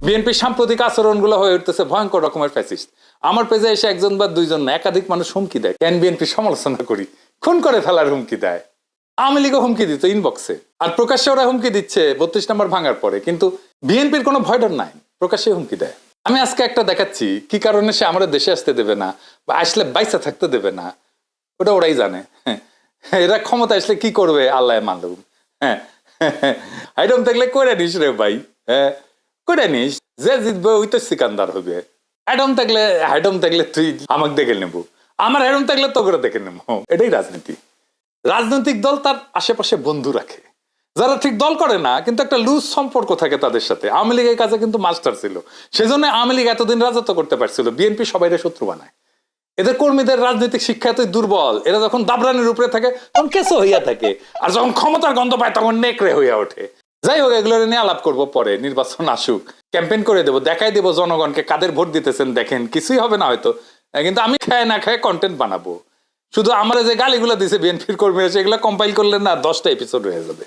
বিএনপির সাম্প্রতিক আচরণগুলো হয়ে উঠতেছে ভয়ঙ্কর রকমের ফ্যাসিস্ট। আমার পেজে এসে একজন বা দুইজন না, একাধিক মানুষ হুমকি দেয়, কেন বিএনপি সমালোচনা করি, খুন করে ফেলার হুমকি দেয়। আওয়ামী লীগও হুমকি দিত ইনবক্সে, আর প্রকাশ্যে ওরা হুমকি দিচ্ছে 32 নম্বর ভাঙার পরে, কিন্তু বিএনপির কোনো ভয় ডর নাই, প্রকাশ্যে হুমকি দেয়। আমি আজকে একটা দেখাচ্ছি কি কারণে সে আমাদের দেশে আসতে দেবে না বা আসলে বাইসা থাকতে দেবে না, ওটা ওরাই জানে। এরা ক্ষমতা আসলে কি করবে আল্লাহ মালুম। হ্যাঁ, আইডম থাকলে করে নিস রে ভাই, হ্যাঁ করে নিস, যে জিতবে ওই তো সিকান্দার হবে। হাইডম থাকলে তুই আমাকে দেখে নেবো, আমার হেডম থাকলে তো করে দেখে নেবো। এটাই রাজনীতি। রাজনৈতিক দল তার আশেপাশে বন্ধু রাখে, যারা ঠিক দল করে না কিন্তু একটা লুজ সম্পর্ক থাকে তাদের সাথে। আওয়ামী লীগের কাছে কিন্তু মাস্টার ছিল, সেজন্য আওয়ামী লীগ এতদিন রাজত্ব করতে পারছিল। বিএনপি সবাই শত্রু বানায়, এদের কর্মীদের রাজনৈতিক শিক্ষা এতই দুর্বল, এরা যখন দাবরানির উপরে থাকে তখন কেসো হইয়া থাকে, আর যখন ক্ষমতার গন্ধ পায় তখন নেকড়ে হইয়া ওঠে। যাই হোক, এগুলো নিয়ে আলাপ করবো পরে, নির্বাচন আসুক, ক্যাম্পেইন করে দেবো, দেখাই দেবো জনগণকে কাদের ভোট দিতেছেন, দেখেন কিছুই হবে না হয়তো, কিন্তু আমি খায় না খায় কন্টেন্ট বানাবো। শুধু আমরা যে গালিগুলো দিছে বিএনপির কর্মীরা, সেগুলো কম্পাইল করলে না 10টা এপিসোড হয়ে যাবে।